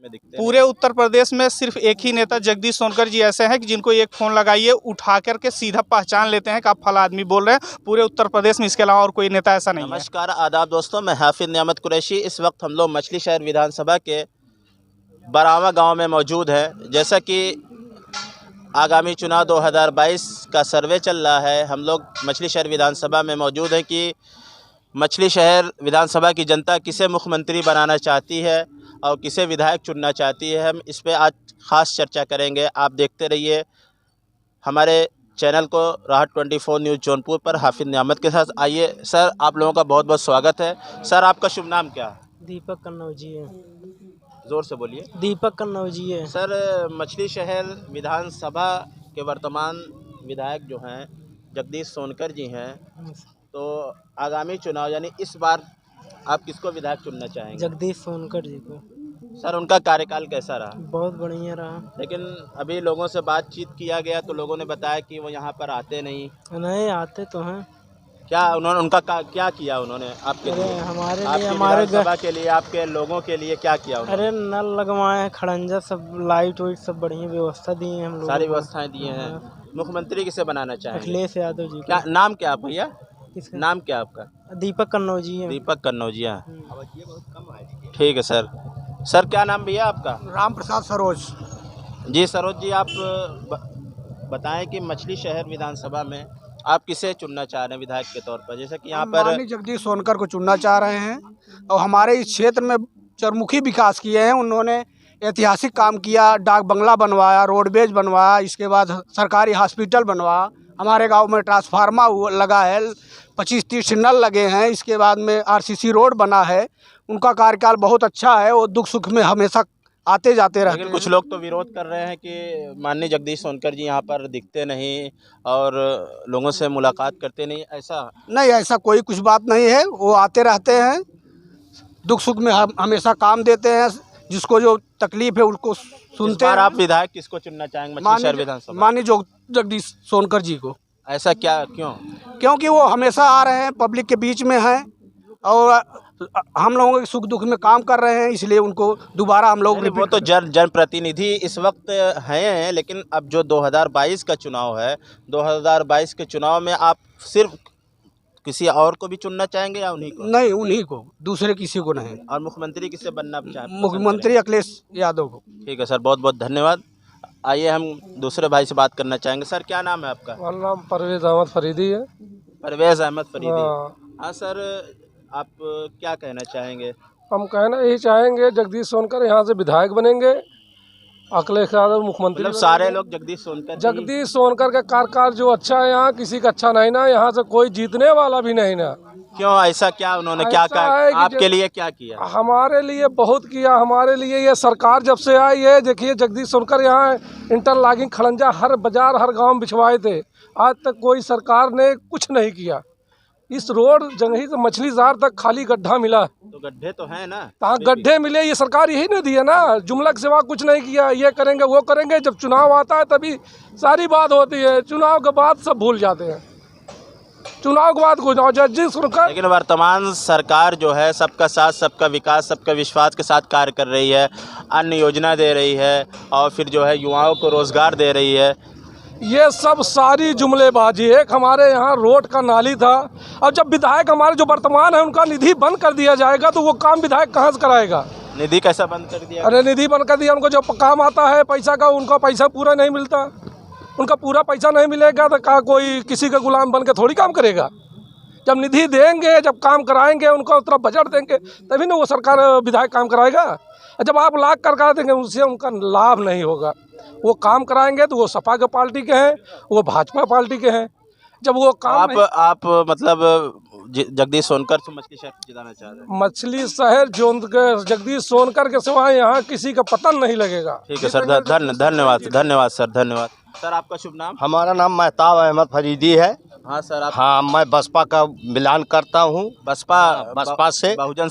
में दिखते पूरे उत्तर प्रदेश में सिर्फ एक ही नेता जगदीश सोनकर जी ऐसे हैं कि जिनको एक फ़ोन लगाइए उठा करके सीधा पहचान लेते हैं कि आप फला आदमी बोल रहे हैं। पूरे उत्तर प्रदेश में इसके अलावा और कोई नेता ऐसा नहीं है। नमस्कार आदाब दोस्तों, मैं हाफिज नियामत कुरैशी। इस वक्त हम लोग मछली शहर विधानसभा के बरावा गांव में मौजूद हैं। जैसा कि आगामी चुनाव 2022 का सर्वे चल रहा है, हम लोग मछली शहर विधानसभा में मौजूद हैं कि मछली शहर विधानसभा की जनता किसे मुख्यमंत्री बनाना चाहती है और किसे विधायक चुनना चाहती है। हम इस पे आज ख़ास चर्चा करेंगे। आप देखते रहिए हमारे चैनल को राहत 24 न्यूज़ जौनपुर पर हाफिज नियामत के साथ। आइए सर, आप लोगों का बहुत बहुत स्वागत है। सर, आपका शुभ नाम क्या है? दीपक कन्नौजी है। ज़ोर से बोलिए। दीपक कन्नौजी है। सर, मछली शहर विधानसभा के वर्तमान विधायक जो हैं जगदीश सोनकर जी हैं, तो आगामी चुनाव यानी इस बार आप किसको विधायक चुनना चाहेंगे? जगदीश सोनकर जी को। सर, उनका कार्यकाल कैसा रहा? बहुत बढ़िया रहा। लेकिन अभी लोगों से बातचीत किया गया तो लोगों ने बताया कि वो यहाँ पर आते नहीं आते तो हैं। क्या उन्होंने क्या किया उन्होंने आपके लिए? हमारे आपकी लिए, हमारे विधानसभा के लिए, आपके लोगों के लिए क्या किया उन्होंने? अरे नल लगवाए हैं, खड़ंजा सब, लाइट वाइट सब बढ़िया व्यवस्था दी है हम लोग। सारी व्यवस्थाएं दिए हैं। मुख्यमंत्री किसे बनाना चाहेंगे? अखिलेश यादव जी क्या नाम क्या आप भैया? किसका? नाम क्या आपका? दीपक कन्नौजी है। दीपक कन्नौजिया। ठीक है सर। सर, क्या नाम भैया आपका? राम प्रसाद सरोज। जी सरोज जी, आप बताएं कि मछली शहर विधानसभा में आप किसे चुनना चाह रहे हैं विधायक के तौर पर? जैसे कि यहाँ पर माननीय जगदीश सोनकर को चुनना चाह रहे हैं और हमारे इस क्षेत्र में चरमुखी विकास किए हैं। उन्होंने ऐतिहासिक काम किया, डाक बंगला बनवाया, रोडवेज बनवाया, इसके बाद सरकारी हॉस्पिटल बनवाया, हमारे गांव में ट्रांसफार्मर लगा है, 25-30 नल लगे हैं, इसके बाद में RCC रोड बना है। उनका कार्यकाल बहुत अच्छा है। वो दुख सुख में हमेशा आते जाते रहते हैं। लेकिन कुछ लोग तो विरोध कर रहे हैं कि माननीय जगदीश सोनकर जी यहाँ पर दिखते नहीं और लोगों से मुलाकात करते नहीं। ऐसा नहीं, ऐसा कोई कुछ बात नहीं है। वो आते रहते हैं, दुख सुख में हमेशा काम देते हैं। जिसको जो तकलीफ है उसको सुनते हैं। आप विधायक किसको चुनना चाहेंगे मछली शहर विधानसभा? माननीय जगदीश सोनकर जी को। ऐसा क्या, क्यों? क्योंकि वो हमेशा आ रहे हैं, पब्लिक के बीच में हैं और हम लोगों के सुख दुख में काम कर रहे हैं, इसलिए उनको दोबारा हम लोग। वो तो जनप्रतिनिधि इस वक्त हैं, लेकिन अब जो 2022 का चुनाव है, 2022 के चुनाव में आप सिर्फ किसी और को भी चुनना चाहेंगे या उन्हीं को? नहीं, उन्हीं को, दूसरे किसी को नहीं। और मुख्यमंत्री किससे बनना चाहेंगे? मुख्यमंत्री अखिलेश यादव को। ठीक है सर, बहुत बहुत धन्यवाद। आइए हम दूसरे भाई से बात करना चाहेंगे। सर, क्या नाम है आपका? मेरा नाम परवेज़ अहमद फरीदी है। परवेज़ अहमद फरीदी। हाँ। हाँ सर, आप क्या कहना चाहेंगे? हम कहना यही चाहेंगे जगदीश सोनकर यहाँ से विधायक बनेंगे, अखिलेश यादव मुख्यमंत्री मतलब सारे लोग जगदीश सोनकर का कार्यकाल जो अच्छा है, यहाँ किसी का अच्छा नहीं ना, यहाँ से कोई जीतने वाला भी नहीं ना। क्यों, ऐसा क्या उन्होंने क्या कहा आपके लिए? क्या किया? हमारे लिए बहुत किया। हमारे लिए ये सरकार जब से आई है, देखिए जगदीश सोनकर यहाँ इंटरलॉकिंग खड़ंजा हर बाजार हर गांव में बिछवाए थे, आज तक कोई सरकार ने कुछ नहीं किया। इस रोड जंगही से मछली शहर तक खाली गड्ढा मिला। तो गड्ढे तो हैं ना? कहाँ गड्ढे मिले? ये सरकार यही नहीं दी है ना। जुमला के सिवा कुछ नहीं किया। ये करेंगे वो करेंगे, जब चुनाव आता है तभी सारी बात होती है, चुनाव के बाद सब भूल जाते हैं। चुनाव के बाद कुछ जगदीश सोनकर। लेकिन वर्तमान सरकार जो है सबका साथ सबका विकास सबका विश्वास के साथ कार्य कर रही है, अन्य योजना दे रही है और फिर जो है युवाओं को रोजगार दे रही है। ये सब सारी जुमलेबाजी। एक हमारे यहाँ रोड का नाली था, अब जब विधायक हमारे जो वर्तमान है उनका निधि बंद कर दिया जाएगा तो वो काम विधायक कहाँ से कराएगा? निधि कैसा बंद कर दिया? अरे निधि बंद कर दिया, उनको जो काम आता है पैसा का, उनका पैसा पूरा नहीं मिलता। उनका पूरा पैसा नहीं मिलेगा तो क्या कोई किसी का गुलाम बन के थोड़ी काम करेगा? जब निधि देंगे, जब काम कराएंगे, उनका उतना बजट देंगे तभी ना वो सरकार विधायक काम कराएगा। जब आप लाख करा देंगे उससे उनका लाभ नहीं होगा। वो काम कराएंगे तो वो सपा के पार्टी के हैं, वो भाजपा पार्टी के हैं। जब वो काम आप मतलब जगदीश सोनकर से मछली शहर जिताना चाह रहे हैं? मछली शहर जगदीश सोनकर के सिवाय यहाँ किसी का पतन नहीं लगेगा। ठीक है सर, धन्यवाद सर, धन्यवाद। सर, आपका शुभ नाम? हमारा नाम महताब अहमद फरीदी है। हाँ सर, आप? हाँ, मैं बसपा का मिलान करता हूँ। बसपा से बहुजन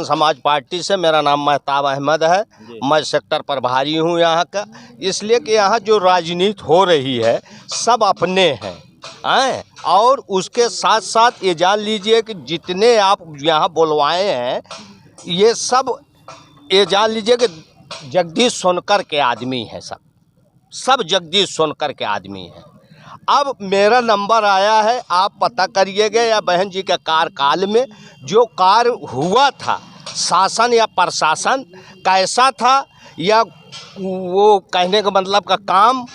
समाज पार्टी से। मेरा नाम महताब अहमद है। मैं सेक्टर प्रभारी हूँ यहाँ का। इसलिए कि यहाँ जो राजनीति हो रही है सब अपने हैं, और उसके साथ साथ ये जान लीजिए कि जितने आप यहाँ बुलवाए हैं ये सब ये जान लीजिए कि जगदीश सोनकर के आदमी हैं, सब जगदीश सोनकर के आदमी हैं। अब मेरा नंबर आया है, आप पता करिएगा या बहन जी के कार्यकाल में जो कार्य हुआ था, शासन या प्रशासन कैसा था, या वो कहने का मतलब का काम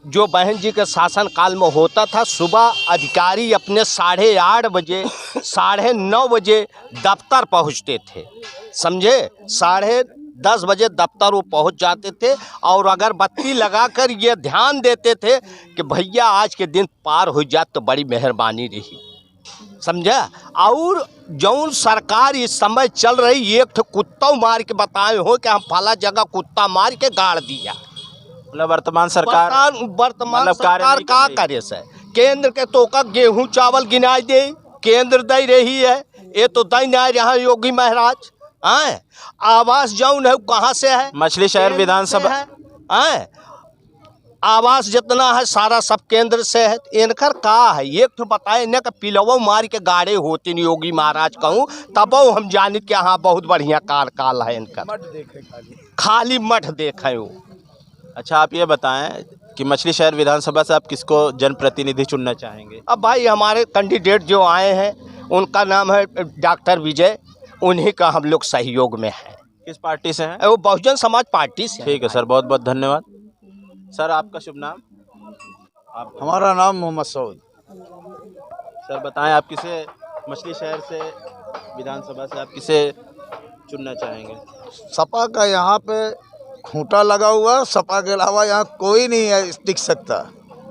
जो बहन जी के शासन काल में होता था। सुबह अधिकारी अपने 8:30 बजे 9:30 बजे दफ्तर पहुंचते थे, समझे, 10:30 बजे दफ्तर वो पहुंच जाते थे, और अगर बत्ती लगाकर ये ध्यान देते थे कि भैया आज के दिन पार हो जाए तो बड़ी मेहरबानी रही, समझा। और जौन सरकार इस समय चल रही, एक तो कुत्ता मार के बताए हो कि हम फला जगह कुत्ता मार के गाड़ दिया। मतलब वर्तमान सरकार मतलब सरकार का करे से केंद्र के तो का गेहूं चावल गिनाई दे, केंद्र दे रही है, ये तो दे नहीं रहा योगी महाराज। आए आवास जौन है कहाँ से है, मछली शहर विधानसभा आए आवास जितना है सारा सब केंद्र से है। इनकर का है, एक तो बताए इन्हें का पिलवो मार के गाड़े होते नहीं योगी महाराज कहूँ, तब हम जाने कि हाँ बहुत बढ़िया कार्यकाल है इनका, खाली मठ देखे वो। अच्छा आप ये बताएं कि मछली शहर विधानसभा से आप किसको जनप्रतिनिधि चुनना चाहेंगे? अब भाई हमारे कैंडिडेट जो आए हैं उनका नाम है डॉक्टर विजय, उन्हीं का हम लोग सहयोग में है। किस पार्टी से हैं? वो बहुजन समाज पार्टी से। ठीक है सर, बहुत बहुत धन्यवाद। सर आपका शुभ नाम? हमारा नाम मोहम्मद सऊद। सर बताएं आप किसे मछली शहर से विधानसभा से आप किसे चुनना चाहेंगे? सपा का यहाँ पे खूंटा लगा हुआ, सपा के अलावा यहाँ कोई नहीं है टिक सकता।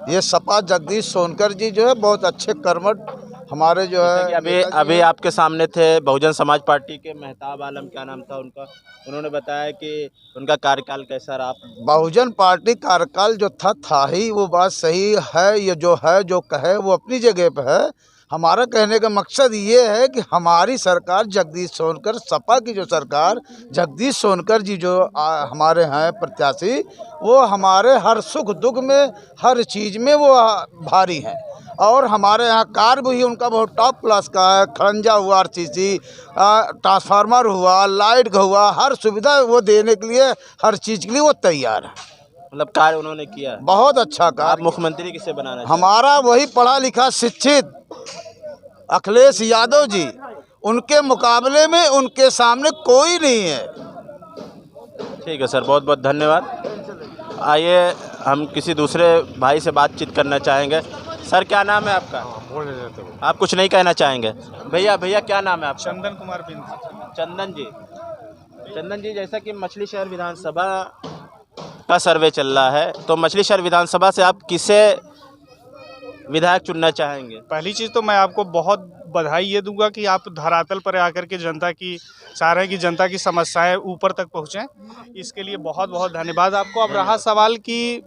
ये सपा जगदीश सोनकर जी जो है बहुत अच्छे कर्मठ हमारे जो है। अभी आपके सामने थे बहुजन समाज पार्टी के मेहताब आलम, क्या नाम था उनका, उन्होंने बताया कि उनका कार्यकाल कैसा रहा। बहुजन पार्टी कार्यकाल जो था ही, वो बात सही है। ये जो है जो कहे वो अपनी जगह पे है। हमारा कहने का मकसद ये है कि हमारी सरकार जगदीश सोनकर, सपा की जो सरकार जगदीश सोनकर जी जो हमारे हैं प्रत्याशी, वो हमारे हर सुख दुख में हर चीज़ में वो भारी हैं। और हमारे यहाँ कार्य भी उनका बहुत टॉप क्लास का है। खरंजा हुआ, RCC ट्रांसफार्मर हुआ, लाइट का हुआ, हर सुविधा वो देने के लिए, हर चीज़ के लिए वो तैयार है। मतलब कार्य उन्होंने किया, बहुत अच्छा कार्य। आप मुख्यमंत्री किसे बनाना चाहते? हमारा वही पढ़ा लिखा शिक्षित अखिलेश यादव जी, उनके मुकाबले में उनके सामने कोई नहीं है। ठीक है सर, बहुत बहुत धन्यवाद। आइए हम किसी दूसरे भाई से बातचीत करना चाहेंगे। सर क्या नाम है आपका? आप कुछ नहीं कहना चाहेंगे? भैया क्या नाम है आपका? चंदन कुमार बिंद। चंदन जी, जैसा कि मछली शहर विधानसभा का सर्वे चल रहा है, तो मछली शहर विधानसभा से आप किसे विधायक चुनना चाहेंगे? पहली चीज़ तो मैं आपको बहुत बधाई ये दूंगा कि आप धरातल पर आकर के जनता की चाह रहे हैं कि जनता की समस्याएं ऊपर तक पहुंचें, इसके लिए बहुत बहुत धन्यवाद आपको। अब रहा सवाल कि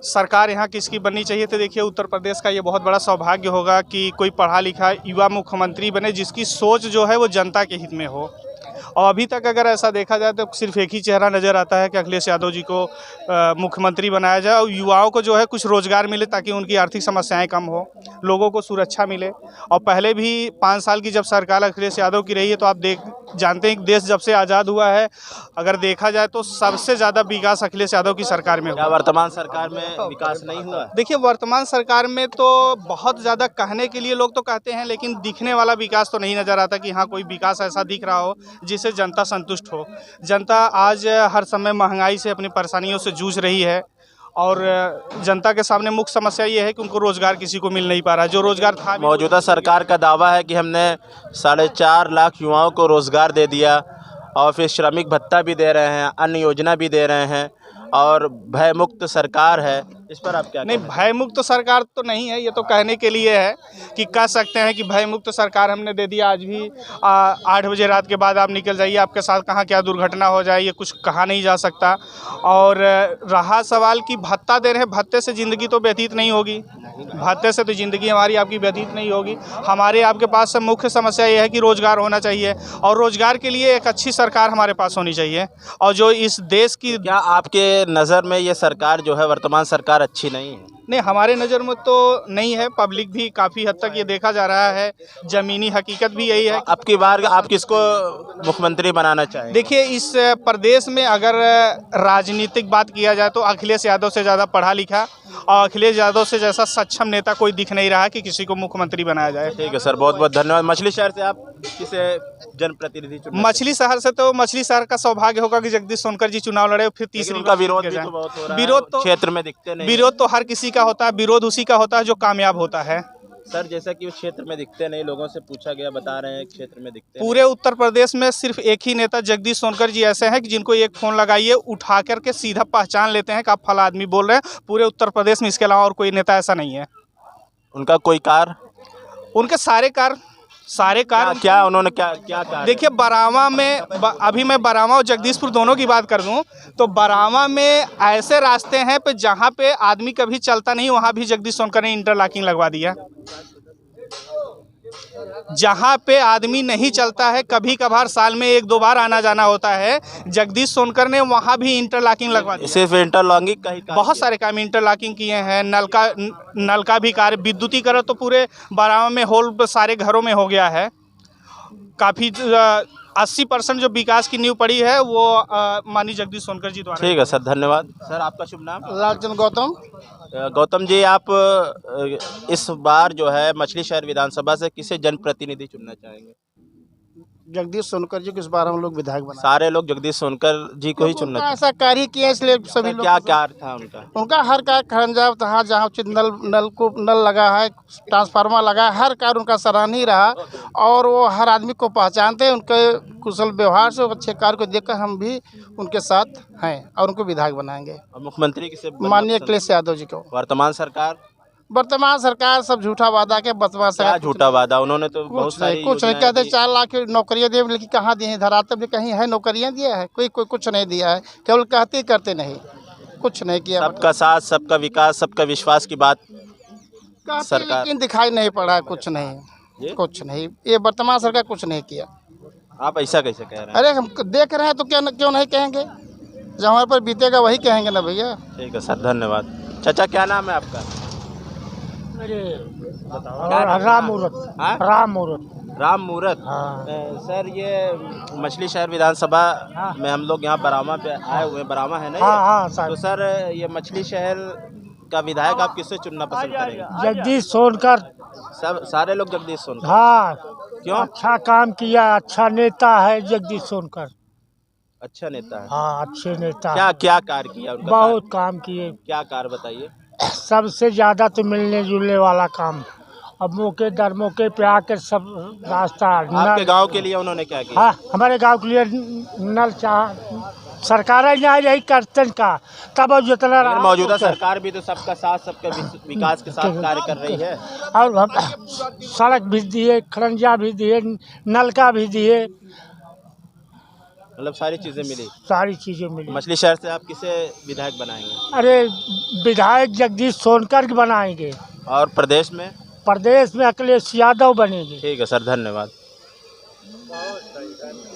सरकार यहाँ किसकी बननी चाहिए, तो देखिए उत्तर प्रदेश का ये बहुत बड़ा सौभाग्य होगा कि कोई पढ़ा लिखा युवा मुख्यमंत्री बने जिसकी सोच जो है वो जनता के हित में हो। और अभी तक अगर ऐसा देखा जाए तो सिर्फ एक ही चेहरा नज़र आता है कि अखिलेश यादव जी को मुख्यमंत्री बनाया जाए और युवाओं को जो है कुछ रोज़गार मिले ताकि उनकी आर्थिक समस्याएं कम हो, लोगों को सुरक्षा मिले। और पहले भी 5 साल की जब सरकार अखिलेश यादव की रही है तो आप जानते हैं कि देश जब से आज़ाद हुआ है, अगर देखा जाए तो सबसे ज़्यादा विकास अखिलेश यादव की सरकार में हुआ। क्या वर्तमान सरकार में विकास नहीं हुआ? देखिए वर्तमान सरकार में तो बहुत ज़्यादा कहने के लिए लोग तो कहते हैं, लेकिन दिखने वाला विकास तो नहीं नज़र आता कि हाँ कोई विकास ऐसा दिख रहा हो जिससे जनता संतुष्ट हो। जनता आज हर समय महंगाई से अपनी परेशानियों से जूझ रही है और जनता के सामने मुख्य समस्या ये है कि उनको रोज़गार किसी को मिल नहीं पा रहा है। जो रोज़गार था, मौजूदा सरकार का दावा है कि हमने 4.5 लाख युवाओं को रोज़गार दे दिया और फिर श्रमिक भत्ता भी दे रहे हैं, अन्य योजना भी दे रहे हैं और भय मुक्त सरकार है। इस पर आप क्या? नहीं, भय मुक्त सरकार तो नहीं है, ये तो कहने के लिए है कि कह सकते हैं कि भय मुक्त सरकार हमने दे दिया। आज भी 8 बजे रात के बाद आप निकल जाइए, आपके साथ कहाँ क्या दुर्घटना हो जाए ये कुछ कहा नहीं जा सकता। और रहा सवाल कि भत्ता दे रहे हैं, भत्ते से ज़िंदगी तो व्यतीत नहीं होगी। भत्ते से तो ज़िंदगी हमारी आपकी व्यतीत नहीं होगी। हमारे आपके पास से मुख्य समस्या ये है कि रोज़गार होना चाहिए, और रोज़गार के लिए एक अच्छी सरकार हमारे पास होनी चाहिए। और जो इस देश की, क्या आपके नज़र में ये सरकार जो है वर्तमान सरकार अच्छी नहीं है? नहीं, हमारे नज़र में तो नहीं है। पब्लिक भी काफ़ी हद तक ये देखा जा रहा है, ज़मीनी हकीकत भी यही है। अब की बार आप किसको मुख्यमंत्री बनाना चाहेंगे? देखिए, इस प्रदेश में अगर राजनीतिक बात किया जाए तो अखिलेश यादव से ज़्यादा पढ़ा लिखा और अखिलेश यादव से जैसा सक्षम नेता कोई दिख नहीं रहा कि किसी को मुख्यमंत्री बनाया जाए। ठीक है सर, बहुत बहुत धन्यवाद। मछली शहर से आप किसे जनप्रतिनिधि चुनना? मछली शहर से तो मछली शहर का सौभाग्य होगा कि जगदीश सोनकर जी चुनाव लड़े, फिर तीसरी उनका विरोध भी जाए। तो बहुत हो रहा है, विरोध तो क्षेत्र में दिखते नहीं। विरोध तो हर किसी का होता है, विरोध उसी का होता है जो कामयाब होता है। सर जैसा कि उस क्षेत्र में दिखते नहीं, लोगों से पूछा गया, बता रहे हैं क्षेत्र में दिखते पूरे उत्तर प्रदेश में सिर्फ एक ही नेता जगदीश सोनकर जी ऐसे हैं कि जिनको एक फ़ोन लगाइए उठा करके सीधा पहचान लेते हैं कि आप फला आदमी बोल रहे हैं। पूरे उत्तर प्रदेश में इसके अलावा और कोई नेता ऐसा नहीं है। उनका कोई कार, उनके सारे कार क्या उन्होंने क्या क्या कार? देखिए, बरावा में अभी मैं बरावा और जगदीशपुर दोनों की बात कर दूं तो बरावा में ऐसे रास्ते हैं पे जहां पे आदमी कभी चलता नहीं, वहां भी जगदीश सोनकर ने इंटरलॉकिंग लगवा दिया। जहां पे आदमी नहीं चलता है, कभी कभार साल में 1-2 बार आना जाना होता है, जगदीश सोनकर ने वहां भी इंटरलॉकिंग लगवा दी। सिर्फ इंटरलॉकिंग का ही काम बहुत सारे काम इंटरलॉकिंग किए हैं। नल का भी कार्य, विद्युतीकरण तो पूरे बरावा में होल सारे घरों में हो गया है। काफ़ी 80% जो विकास की नींव पड़ी है वो माननीय जगदीश सोनकर जी द्वारा। ठीक है सर, धन्यवाद। सर आपका शुभ नाम? लालचंद गौतम। गौतम जी, आप इस बार जो है मछली शहर विधानसभा से किसे जनप्रतिनिधि चुनना चाहेंगे? जगदीश सोनकर जी को इस बार हम लोग विधायक बनाए। सारे लोग जगदीश सोनकर जी को ही चुनना चाहते ऐसा कार्य किया इसलिए सभी हैं। लोग। क्या कार्य था उनका? उनका हर कार्य खरंजा जहाँ जहाँ उचित नल लगा है, ट्रांसफार्मर लगा है, हर कार्य उनका सराहनीय रहा। और वो हर आदमी को पहचानते हैं। उनके कुशल व्यवहार से, अच्छे कार्य को देखकर हम भी उनके साथ हैं और उनको विधायक बनाएंगे। और मुख्यमंत्री किसे बनना माननीय पसंद? अखिलेश यादव जी को। वर्तमान सरकार सब झूठा वादा के बतवा क्या झूठा वादा? उन्होंने तो बहुत सारी कुछ नहीं योजनाएं कहते। दी। 4 लाख की नौकरियां दिए, लेकिन कहाँ दिए हैं? धरातल में कहीं है नौकरियां दिया है? कोई कुछ नहीं दिया है। केवल कहते ही करते नहीं, कुछ नहीं किया। सबका साथ, सबका विकास, सबका विश्वास की बात कहते सरकार। लेकिन दिखाई नहीं पड़ा। कुछ नहीं। ये वर्तमान सरकार कुछ नहीं किया। आप ऐसा कैसे कह रहे हैं? अरे हम देख रहे हैं तो क्यों नहीं कहेंगे? जब हमारे पर बीतेगा वही कहेंगे ना भैया। ठीक है सर, धन्यवाद। चाचा क्या नाम है आपका? राम मूरत। हाँ? राम मूरत। सर ये मछली शहर विधानसभा में हम लोग यहाँ बरामा पे आए हुए हैं। बरामा है ना? हाँ, तो सर ये मछली शहर का विधायक आप किससे चुनना पसंद करेंगे? जगदीश सोनकर। सब सारे लोग जगदीश सोनकर। हाँ, क्यों? अच्छा काम किया, अच्छा नेता है जगदीश सोनकर। अच्छा नेता है। हाँ, अच्छे नेता क्या है। क्या कार्य किया उनका? बहुत काम किए। क्या कार्य बताइए? सबसे ज़्यादा तो मिलने जुलने वाला काम। अब मौके दर मौके पे आकर सब रास्ता आपके गांव के लिए उन्होंने क्या किया? हाँ, हमारे गांव के लिए नल सरकार नहीं रही करतन का, तब जितना लेकिन मौजूदा सरकार भी तो सबका साथ, सबका विकास के साथ कार्य कर रही है। और हम सड़क भी दिए, खरंजा भी दिए, नलका भी दिए, मतलब सारी चीज़ें मिली। सारी चीज़ें मिली। मछली शहर से आप किसे विधायक बनाएंगे? अरे विधायक जगदीश सोनकर के बनाएंगे। और प्रदेश में? प्रदेश में अखिलेश यादव बनेंगे। ठीक है सर, धन्यवाद।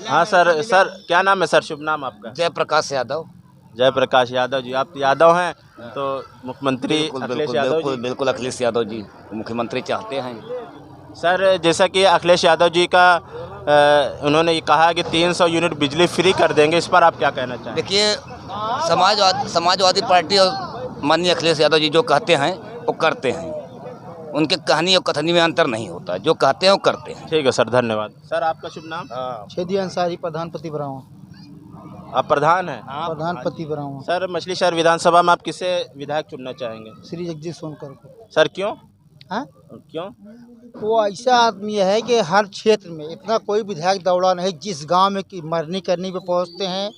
हाँ सर क्या नाम है सर? शुभ नाम आपका? जयप्रकाश यादव। जयप्रकाश यादव जी, आप यादव हैं तो मुख्यमंत्री अखिलेश यादव जी। बिल्कुल अखिलेश यादव जी मुख्यमंत्री चाहते हैं। सर जैसा कि अखिलेश यादव जी का उन्होंने ये कहा कि 300 यूनिट बिजली फ्री कर देंगे, इस पर आप क्या कहना चाहेंगे? देखिए, समाजवादी पार्टी और माननीय अखिलेश यादव जी जो कहते हैं वो करते हैं। उनके कहानी और कथनी में अंतर नहीं होता, जो कहते हैं वो करते हैं। ठीक है सर, धन्यवाद। सर आपका शुभ नाम? छेदी अंसारी, प्रधानपति बरावा। आप प्रधान हैं? प्रधानपति बरावा। सर मछली शहर विधानसभा में आप किसे विधायक चुनना चाहेंगे? श्री जगदीश सोनकर को। सर क्यों? हाँ? क्यों? वो ऐसा आदमी है कि हर क्षेत्र में इतना कोई विधायक दौड़ा नहीं। जिस गांव में की मरनी करनी पे पहुंचते हैं,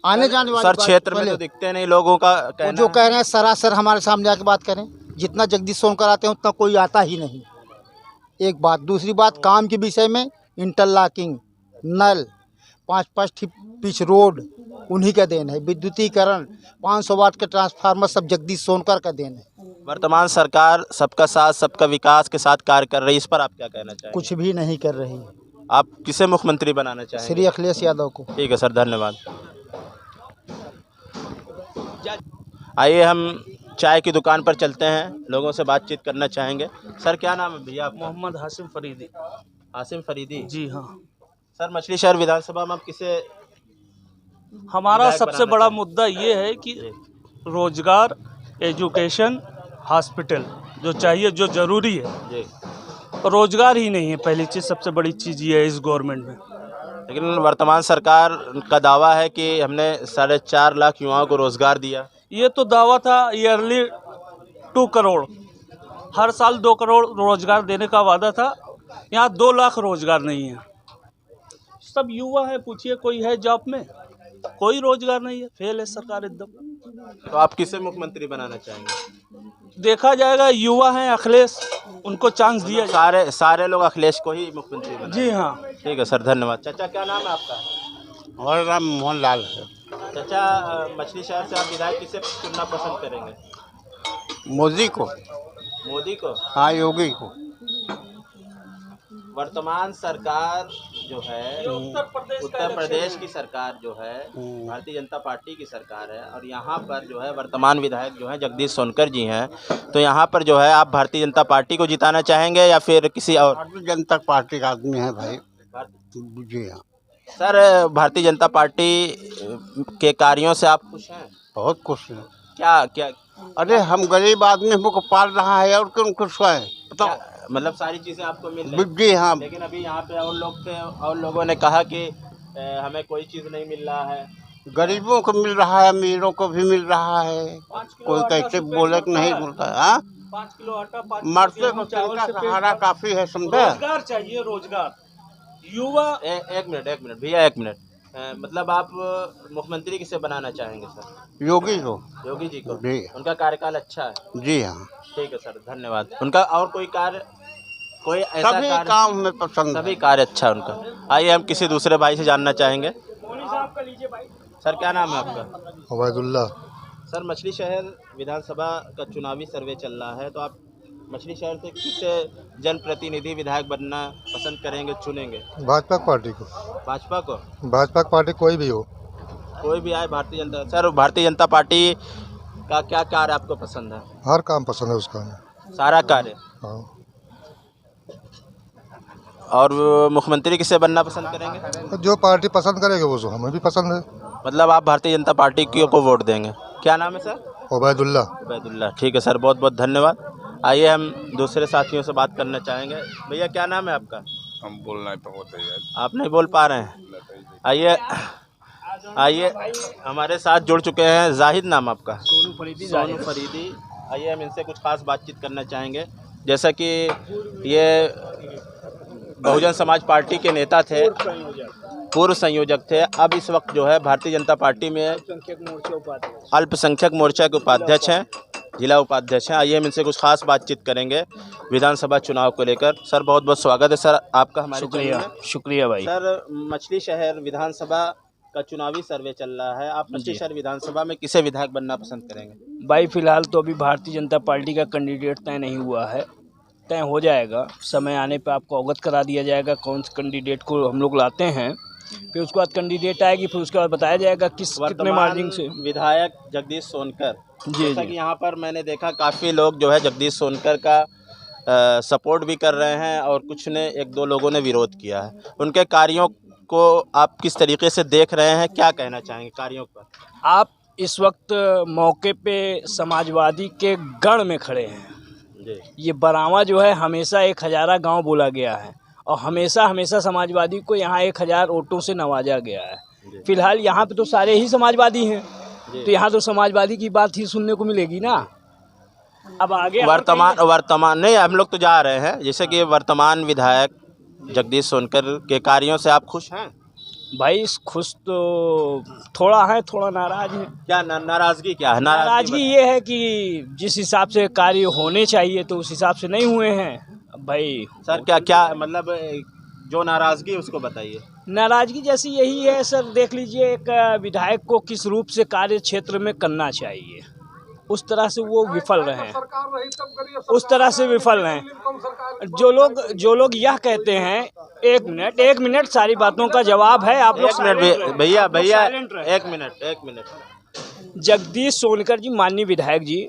आने जाने वाले सर क्षेत्र में तो दिखते नहीं लोगों का कहना जो कह रहे हैं सरासर हमारे सामने आके बात करें। जितना जगदीश सोनकर आते हैं उतना कोई आता ही नहीं। एक बात। दूसरी बात, काम के विषय में इंटरलॉकिंग, नल, 5-5 पिच रोड उन्हीं का देन है। विद्युतीकरण, 500 वाट के ट्रांसफार्मर सब जगदीश सोनकर का देन है। वर्तमान सरकार सबका साथ सबका विकास के साथ कार्य कर रही है, इस पर आप क्या कहना चाहेंगे? कुछ भी नहीं कर रही। आप किसे मुख्यमंत्री बनाना चाहेंगे? श्री अखिलेश यादव को। ठीक है सर, धन्यवाद। आइए हम चाय की दुकान पर चलते हैं, लोगों से बातचीत करना चाहेंगे। सर क्या नाम है भैया आपका? मोहम्मद हाशिम फरीदी। हाशिम फरीदी जी हाँ। सर मछली शहर विधानसभा में आप किसे? हमारा विधायक सबसे बनाना बड़ा चाहेंगे? मुद्दा ये है कि रोजगार, एजुकेशन, हॉस्पिटल जो चाहिए, जो ज़रूरी है। जी। रोजगार ही नहीं है, पहली चीज़, सबसे बड़ी चीज़ ये है इस गवर्नमेंट में। लेकिन वर्तमान सरकार का दावा है कि हमने 4.5 लाख युवाओं को रोजगार दिया। ये तो दावा था ईयरली 2 करोड़, हर साल 2 करोड़ रोजगार देने का वादा था। यहाँ 2 लाख रोजगार नहीं है। सब युवा है, पूछिए कोई है जॉब में? कोई रोजगार नहीं है, फेल है सरकार एकदम। तो आप किसे मुख्यमंत्री बनाना चाहेंगे? देखा जाएगा, युवा हैं अखिलेश, उनको चांस दिया जाए। सारे लोग अखिलेश को ही मुख्यमंत्री बनाना। जी हाँ। ठीक है सर, धन्यवाद। चाचा क्या नाम है आपका? हमारा नाम मोहन लाल है। चाचा मछली शहर से आप विधायक किसे चुनना पसंद करेंगे? मोदी को। मोदी को? हाँ, योगी को। वर्तमान सरकार जो है उत्तर प्रदेश की सरकार जो है भारतीय जनता पार्टी की सरकार है, और यहाँ पर जो है वर्तमान विधायक जो है जगदीश सोनकर जी हैं। तो यहाँ पर जो है आप भारतीय जनता पार्टी को जिताना चाहेंगे या फिर किसी और? भारतीय जनता पार्टी का आदमी है भाई। जी हाँ सर, भारतीय जनता पार्टी के कार्यों से आप खुश हैं? बहुत खुश है। क्या क्या? अरे हम गरीब आदमी हमको पाल रहा है और क्यों खुश है बताओ? मतलब सारी चीज़ें आपको मिल रही? जी हाँ। लेकिन अभी यहाँ पे और लोगों ने कहा कि हमें कोई चीज़ नहीं मिल रहा है। गरीबों को मिल रहा है, अमीरों को भी मिल रहा है। कोई कैसे बोले कि नहीं बोलता है? हाँ, 5 किलो आटा, 5 मरते को का सहारा काफी है, समझे? रोजगार चाहिए, रोजगार। युवा एक मिनट भैया, एक मिनट। मतलब आप मुख्यमंत्री किसे बनाना चाहेंगे सर? योगी को। योगी जी को? जी। उनका कार्यकाल अच्छा है? जी हाँ। ठीक है सर, धन्यवाद। उनका और कोई कार्य, कोई ऐसा सभी कार्य? काम हमें पसंद है। सभी कार्य अच्छा है उनका। आइए हम किसी दूसरे भाई से जानना चाहेंगे। सर क्या नाम है आपका? उबैदुल्ला। सर मछली शहर विधानसभा का चुनावी सर्वे चल रहा है, तो आप मछली शहर से किसे जनप्रतिनिधि विधायक बनना पसंद करेंगे, चुनेंगे? भाजपा पार्टी को। भाजपा को? भाजपा पार्टी कोई भी हो। कोई भी आए भारतीय जनता। सर भारतीय जनता पार्टी का क्या कार्य आपको पसंद है? हर काम पसंद है उसका। सारा कार्य? हाँ। और मुख्यमंत्री किसे बनना पसंद करेंगे? तो जो पार्टी पसंद करेगी वो हमें भी पसंद है। मतलब आप भारतीय जनता पार्टी को वोट देंगे? क्या नाम है सर? उबैदुल्ला। उबैदुल्ला। ठीक है सर, बहुत बहुत धन्यवाद। आइए हम दूसरे साथियों से बात करना चाहेंगे। भैया क्या नाम है आपका? हम बोलना ही तो होता है। आप नहीं बोल पा रहे हैं? आइए हमारे साथ जुड़ चुके हैं। जाहिद नाम आपका? सोनू फरीदी। सोनू फरीदी। आइए हम इनसे कुछ खास बातचीत करना चाहेंगे। जैसा कि ये बहुजन समाज पार्टी के नेता थे, पूर्व संयोजक थे, अब इस वक्त जो है भारतीय जनता पार्टी में अल्पसंख्यक मोर्चा के उपाध्यक्ष हैं, जिला उपाध्यक्ष हैं। आइए हम इनसे कुछ खास बातचीत करेंगे विधानसभा चुनाव को लेकर। सर बहुत बहुत स्वागत है सर आपका हमारे चैनल में। शुक्रिया भाई। सर मछली शहर विधानसभा का चुनावी सर्वे चल रहा है, आप मछली शहर विधानसभा में किसे विधायक बनना पसंद करेंगे? भाई फिलहाल तो अभी भारतीय जनता पार्टी का कैंडिडेट तय नहीं हुआ है, तय हो जाएगा। समय आने पर आपको अवगत करा दिया जाएगा कौन से कैंडिडेट को हम लोग लाते हैं। फिर उसके बाद कैंडिडेट आएगी, फिर उसके बाद बताया जाएगा कितने मार्जिन से। विधायक जगदीश सोनकर, जी जैसा कि यहाँ पर मैंने देखा काफ़ी लोग जो है जगदीश सोनकर का सपोर्ट भी कर रहे हैं और कुछ ने, 1-2 लोगों ने विरोध किया है। उनके कार्यों को आप किस तरीके से देख रहे हैं, क्या कहना चाहेंगे कार्यों पर? आप इस वक्त मौके पे समाजवादी के गढ़ में खड़े हैं। ये बरावा जो है हमेशा 1000 गांव बोला गया है और हमेशा समाजवादी को यहाँ 1000 वोटों से नवाजा गया है। फिलहाल यहाँ पे तो सारे ही समाजवादी हैं, तो यहाँ तो समाजवादी की बात ही सुनने को मिलेगी ना। अब आगे वर्तमान नहीं, हम लोग तो जा रहे हैं। जैसे कि वर्तमान विधायक जगदीश सोनकर के कार्यों से आप खुश हैं? भाई खुश तो थोड़ा है, थोड़ा नाराज है। क्या नाराजगी क्या है? नाराजगी ये है कि जिस हिसाब से कार्य होने चाहिए तो उस हिसाब से नहीं हुए हैं भाई। सर क्या मतलब जो नाराजगी उसको बताइए। नाराजगी जैसी यही है सर, देख लीजिए एक विधायक को किस रूप से कार्य क्षेत्र में करना चाहिए। उस तरह से वो विफल रहे हैं, उस तरह से विफल रहे हैं। जो लोग यह कहते हैं, एक मिनट सारी बातों का जवाब है। आप लोग भैया एक मिनट। जगदीश सोनकर जी माननीय विधायक जी,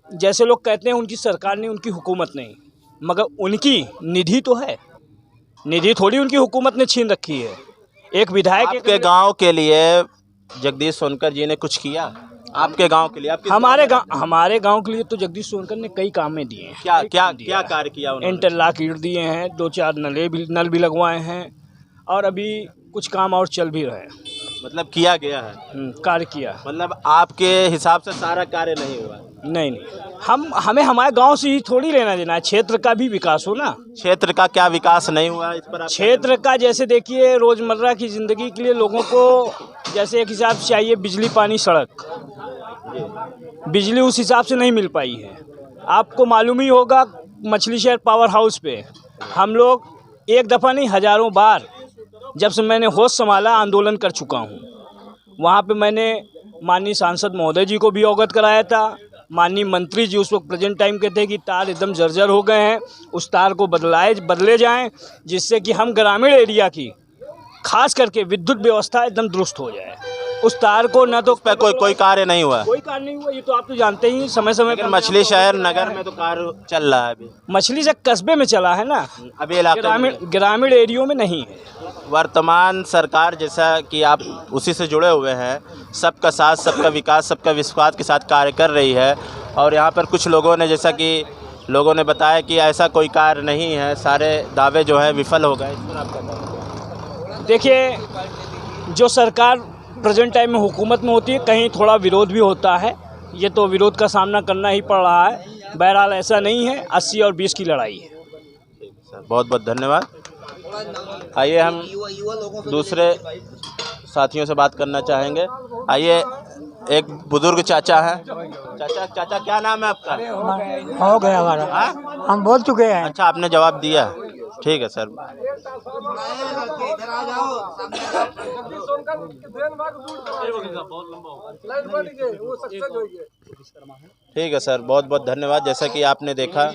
जैसे लोग कहते हैं उनकी सरकार नहीं, उनकी हुकूमत नहीं, मगर उनकी निधि तो है। निधि थोड़ी उनकी हुकूमत ने छीन रखी है। एक विधायक के गांव के लिए जगदीश सोनकर जी ने कुछ किया? आपके गांव के लिए? हमारे गांव के लिए तो जगदीश सोनकर ने कई काम में दिए हैं। क्या कार्य किया उन्होंने? इंटरलॉक ईंट दिए हैं, 2-4 नल भी लगवाए हैं, और अभी कुछ काम और चल भी रहे हैं। मतलब किया गया है, कार्य किया। मतलब आपके हिसाब से सारा कार्य नहीं हुआ? नहीं, हमें हमारे गांव से ही थोड़ी लेना देना है, क्षेत्र का भी विकास हो ना। क्षेत्र का क्या विकास नहीं हुआ इस पर? क्षेत्र का जैसे देखिए, रोजमर्रा की जिंदगी के लिए लोगों को जैसे एक हिसाब से चाहिए बिजली, पानी, सड़क, बिजली उस हिसाब से नहीं मिल पाई है। आपको मालूम ही होगा, मछली शहर पावर हाउस पे हम लोग एक दफ़ा नहीं हज़ारों बार, जब से मैंने होश संभाला, आंदोलन कर चुका हूँ। वहाँ पे मैंने माननीय सांसद महोदय जी को भी अवगत कराया था। माननीय मंत्री जी उस वक्त प्रेजेंट टाइम के थे कि तार एकदम जर्जर हो गए हैं, उस तार को बदले जाएं, जिससे कि हम ग्रामीण एरिया की खास करके विद्युत व्यवस्था एकदम दुरुस्त हो जाए। उस तार को न तो कोई कार्य नहीं हुआ, ये तो आप तो जानते ही, समय पर मछली शहर नगर में तो कार्य चल रहा है। अभी मछली शहर कस्बे में चला है ना, अभी ग्रामीण एरियो में नहीं है। वर्तमान सरकार, जैसा कि आप उसी से जुड़े हुए हैं, सबका साथ, सबका विकास, सबका विश्वास के साथ कार्य कर रही है। और यहाँ पर कुछ लोगों ने, जैसा कि लोगों ने बताया कि ऐसा कोई कार्य नहीं है, सारे दावे जो है विफल हो गए। देखिए, जो सरकार प्रेजेंट टाइम में हुकूमत में होती है, कहीं थोड़ा विरोध भी होता है, ये तो विरोध का सामना करना ही पड़ रहा है। बहरहाल ऐसा नहीं है, 80 और 20 की लड़ाई है। सर, बहुत बहुत धन्यवाद। आइए हम दूसरे साथियों से बात करना चाहेंगे। आइए, एक बुजुर्ग चाचा हैं। चाचा क्या नाम है आपका? हो गया हमारा, हम बोल चुके हैं। अच्छा, आपने जवाब दिया, ठीक है सर। ठीक है सर, बहुत बहुत धन्यवाद। जैसा कि आपने देखा,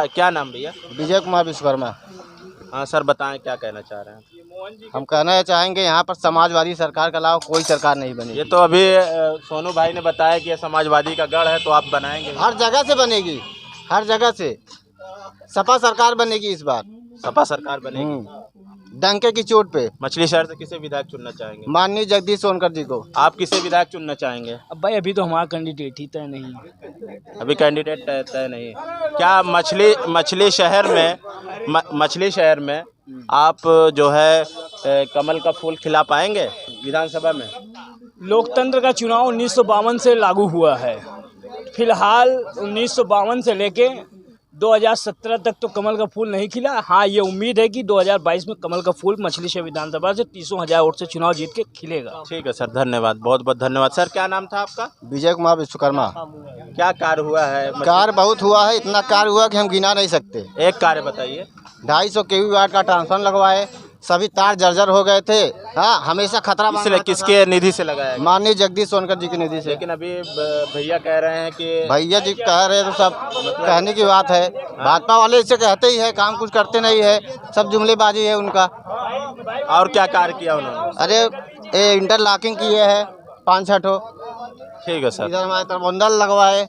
क्या नाम भैया? विजय कुमार विश्वकर्मा। हाँ सर, बताएं क्या कहना चाह रहे हैं? हम कहना चाहेंगे यहाँ पर समाजवादी सरकार के अलावा कोई सरकार नहीं बनेगी। ये तो अभी सोनू भाई ने बताया कि ये समाजवादी का गढ़ है, तो आप बनाएंगे? हर जगह से बनेगी, हर जगह से सपा सरकार बनेगी। इस बार सपा सरकार बनेगी, डंके की चोट पे। मछली शहर से किसे विधायक चुनना चाहेंगे? माननीय जगदीश सोनकर जी को। आप किसे विधायक चुनना चाहेंगे? अब भाई अभी तो हमारा कैंडिडेट ही तय नहीं है। अभी कैंडिडेट तय नहीं है। क्या मछली शहर में आप जो है कमल का फूल खिला पाएंगे विधानसभा में? लोकतंत्र का चुनाव 1952 से लागू हुआ है। फिलहाल 1952 से लेके 2017 तक तो कमल का फूल नहीं खिला। हाँ, ये उम्मीद है कि 2022 में कमल का फूल मछली शहर विधानसभा से 300,000 वोट से चुनाव जीत के खिलेगा। ठीक है सर, धन्यवाद, बहुत बहुत धन्यवाद। सर, क्या नाम था आपका? विजय कुमार विश्वकर्मा। क्या कार्य हुआ है? कार्य बहुत हुआ है, इतना कार्य हुआ कि हम गिना नहीं सकते। एक कार्य बताइए। 250 kV वाट का ट्रांसफार्मर लगवाए, सभी तार जर्जर हो गए थे। हाँ, हमेशा खतरा। किसके निधि से लगाया? माननीय जगदीश सोनकर जी की निधि से। लेकिन अभी भैया कह रहे हैं कि भैया जी कह रहे हैं, तो सब कहने की बात है। भाजपा वाले इसे कहते ही है, काम कुछ करते नहीं है, सब जुमलेबाजी है उनका। और क्या कार्य किया उन्होंने? अरे ये इंटरलॉकिंग किए है 5-6 ठो। ठीक है सर। इधर हमारे तरबंदल लगवाए,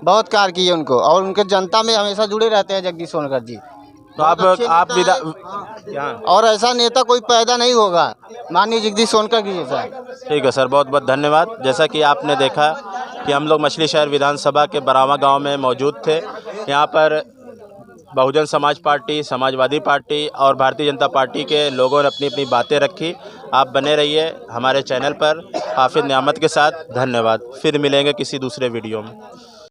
बहुत कार्य किए उनको, और उनके जनता में हमेशा जुड़े रहते हैं जगदीश सोनकर जी। तो आप और ऐसा नेता कोई पैदा नहीं होगा माननीय जगदीश सोनकर जी जैसा। ठीक है सर, बहुत बहुत धन्यवाद। जैसा कि आपने देखा कि हम लोग मछली शहर विधानसभा के बरावा गांव में मौजूद थे। यहाँ पर बहुजन समाज पार्टी, समाजवादी पार्टी और भारतीय जनता पार्टी के लोगों ने अपनी अपनी बातें रखी। आप बने रहिए हमारे चैनल पर हाफिज नियामत के साथ। धन्यवाद। फिर मिलेंगे किसी दूसरे वीडियो में।